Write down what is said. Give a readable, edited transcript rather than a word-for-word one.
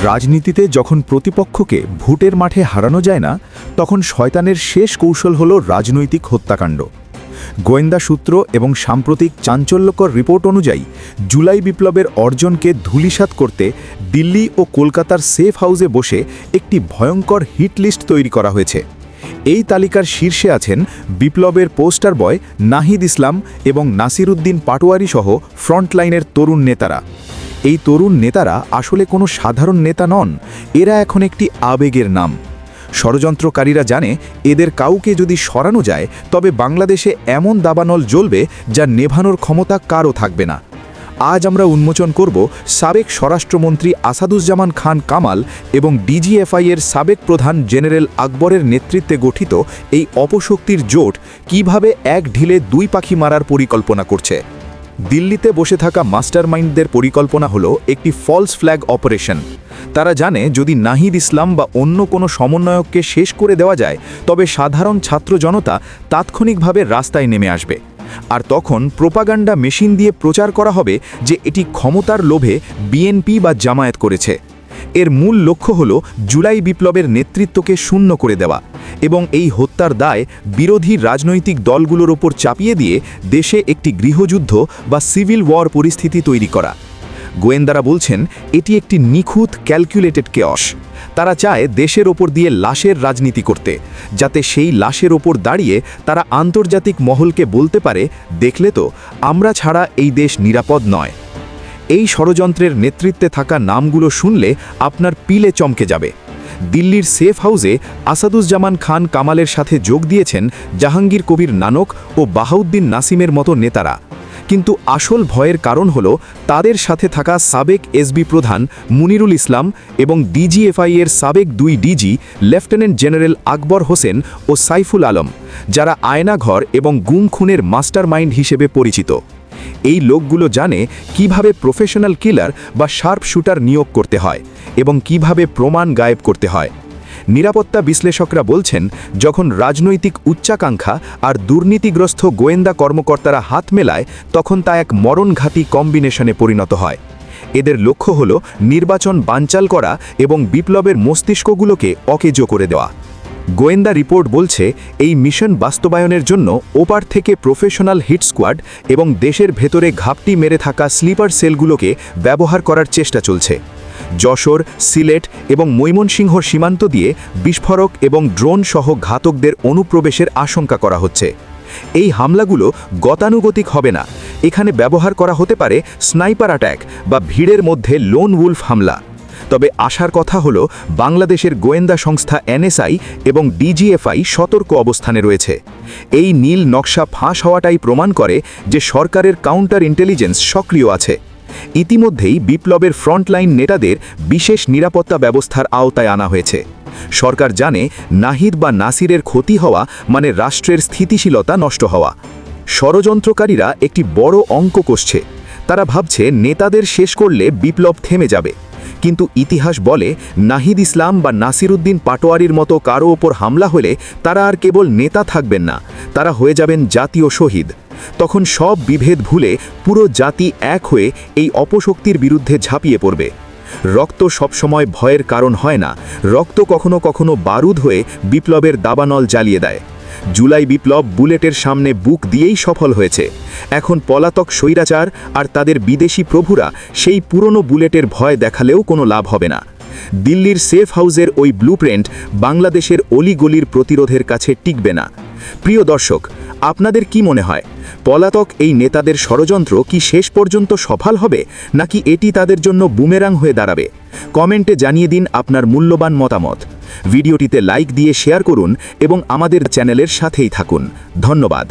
রাজনীতিতে যখন প্রতিপক্ষকে ভোটের মাঠে হারানো যায় না তখন শয়তানের শেষ কৌশল হল রাজনৈতিক হত্যাকাণ্ড। গোয়েন্দা সূত্র এবং সাম্প্রতিক চাঞ্চল্যকর রিপোর্ট অনুযায়ী জুলাই বিপ্লবের অর্জনকে ধূলিসাৎ করতে দিল্লি ও কলকাতার সেফ হাউসে বসে একটি ভয়ঙ্কর হিট লিস্ট তৈরি করা হয়েছে। এই তালিকার শীর্ষে আছেন বিপ্লবের পোস্টার বয় নাহিদ ইসলাম এবং নাসিরুদ্দিন পাটোয়ারি সহ ফ্রন্টলাইনের তরুণ নেতারা। এই তরুণ নেতারা আসলে কোনো সাধারণ নেতা নন, এরা এখন একটি আবেগের নাম। ষড়যন্ত্রকারীরা জানে এদের কাউকে যদি সরানো যায় তবে বাংলাদেশে এমন দাবানল জ্বলবে যা নেভানোর ক্ষমতা কারও থাকবে না। আজ আমরা উন্মোচন করব সাবেক স্বরাষ্ট্রমন্ত্রী আসাদুজ্জামান খান কামাল এবং ডিজিএফআই-এর সাবেক প্রধান জেনারেল আকবরের নেতৃত্বে গঠিত এই অপশক্তির জোট কিভাবে এক ঢিলে দুই পাখি মারার পরিকল্পনা করছে। দিল্লিতে বসে থাকা মাস্টারমাইন্ডদের পরিকল্পনা হলো একটি ফলস ফ্ল্যাগ অপারেশন। তারা জানে যদি নাহিদ ইসলাম বা অন্য কোনো সমন্বয়ককে শেষ করে দেওয়া যায় তবে সাধারণ ছাত্র জনতা তাৎক্ষণিকভাবে রাস্তায় নেমে আসবে, আর তখন প্রোপাগান্ডা মেশিন দিয়ে প্রচার করা হবে যে এটি ক্ষমতার লোভে বিএনপি বা জামায়াত করেছে। এর মূল লক্ষ্য হল জুলাই বিপ্লবের নেতৃত্বকে শূন্য করে দেওয়া এবং এই হত্যার দায় বিরোধী রাজনৈতিক দলগুলোর ওপর চাপিয়ে দিয়ে দেশে একটি গৃহযুদ্ধ বা সিভিল ওয়ার পরিস্থিতি তৈরি করা। গোয়েন্দারা বলছেন এটি একটি নিখুঁত ক্যালকুলেটেড কেয়স। তারা চায় দেশের ওপর দিয়ে লাশের রাজনীতি করতে, যাতে সেই লাশের ওপর দাঁড়িয়ে তারা আন্তর্জাতিক মহলকে বলতে পারে, দেখলে তো, আমরা ছাড়া এই দেশ নিরাপদ নয়। এই ষড়যন্ত্রের নেতৃত্বে থাকা নামগুলো শুনলে আপনার পিলে চমকে যাবে। দিল্লির সেফ হাউসে আসাদুজ্জামান খান কামালের সাথে যোগ দিয়েছেন জাহাঙ্গীর কবির নানক ও বাহাউদ্দিন নাসিমের মতো নেতারা। কিন্তু আসল ভয়ের কারণ হল তাদের সাথে থাকা সাবেক এসবি প্রধান মুনিরুল ইসলাম এবং ডিজিএফআই-এর সাবেক দুই DG lieutenant general Akbar Hossain ও সাইফুল আলম, যারা আয়নাঘর এবং গুম খুনের মাস্টারমাইন্ড হিসেবে পরিচিত। এই লোকগুলো জানে কিভাবে প্রফেশনাল কিলার বা শার্প শুটার নিয়োগ করতে হয় এবং কিভাবে প্রমাণ গায়েব করতে হয়। নিরাপত্তা বিশ্লেষকরা বলছেন যখন রাজনৈতিক উচ্চাকাঙ্ক্ষা আর দুর্নীতিগ্রস্ত গোয়েন্দা কর্মকর্তারা হাত মেলায় তখন তা এক মরণঘাতী কম্বিনেশনে পরিণত হয়। এদের লক্ষ্য হল নির্বাচন বানচাল করা এবং বিপ্লবের মস্তিষ্কগুলোকে অকেজো করে দেওয়া। গোয়েন্দা রিপোর্ট বলছে এই মিশন বাস্তবায়নের জন্য ওপার থেকে প্রফেশনাল হিট স্কোয়াড এবং দেশের ভেতরে ঘাপটি মেরে থাকা স্লিপার সেলগুলোকে ব্যবহার করার চেষ্টা চলছে। যশোর, সিলেট এবং ময়মনসিংহ সীমান্ত দিয়ে বিস্ফোরক এবং ড্রোন সহ ঘাতকদের অনুপ্রবেশের আশঙ্কা করা হচ্ছে। এই হামলাগুলো গতানুগতিক হবে না, এখানে ব্যবহার করা হতে পারে স্নাইপার অ্যাটাক বা ভিড়ের মধ্যে লোন উলফ হামলা। তবে আশার কথা হল বাংলাদেশের গোয়েন্দা সংস্থা এনএসআই এবং ডিজিএফআই সতর্ক অবস্থানে রয়েছে। এই নীল নকশা ফাঁস হওয়াটাই প্রমাণ করে যে সরকারের কাউন্টার ইন্টেলিজেন্স সক্রিয় আছে। ইতিমধ্যেই বিপ্লবের ফ্রন্টলাইন নেতাদের বিশেষ নিরাপত্তা ব্যবস্থার আওতায় আনা হয়েছে। সরকার জানে নাহিদ বা নাসিরের ক্ষতি হওয়া মানে রাষ্ট্রের স্থিতিশীলতা নষ্ট হওয়া। ষড়যন্ত্রকারীরা একটি বড় অঙ্ক কষছে। তারা ভাবছে নেতাদের শেষ করলে বিপ্লব থেমে যাবে, কিন্তু ইতিহাস বলে নাহিদ ইসলাম বা নাসিরুদ্দিন পাটোয়ারির মতো কারো ওপর হামলা হলে তারা আর কেবল নেতা থাকবেন না, তারা হয়ে যাবেন জাতীয় শহীদ। তখন সব বিভেদ ভুলে পুরো জাতি এক হয়ে এই অপশক্তির বিরুদ্ধে ঝাঁপিয়ে পড়বে। রক্ত সবসময় ভয়ের কারণ হয় না, রক্ত কখনো কখনো বারুদ হয়ে বিপ্লবের দাবানল জ্বালিয়ে দেয়। জুলাই বিপ্লব বুলেটের সামনে বুক দিয়েই সফল হয়েছে। এখন পলাতক স্বৈরাচার আর তাদের বিদেশি প্রভুরা সেই পুরনো বুলেটের ভয় দেখালেও কোনো লাভ হবে না। দিল্লির সেফ হাউসের ওই ব্লুপ্রিন্ট বাংলাদেশের অলিগলির প্রতিরোধের কাছে টিকবে না। প্রিয় দর্শক, আপনাদের কি মনে হয়, পলাতক এই নেতাদের ষড়যন্ত্র কি শেষ পর্যন্ত সফল হবে, নাকি এটি তাদের জন্য বুমেরাং হয়ে দাঁড়াবে? কমেন্টে জানিয়ে দিন আপনার মূল্যবান মতামত। ভিডিওটিতে লাইক দিয়ে শেয়ার করুন এবং আমাদের চ্যানেলের সাথেই থাকুন। ধন্যবাদ।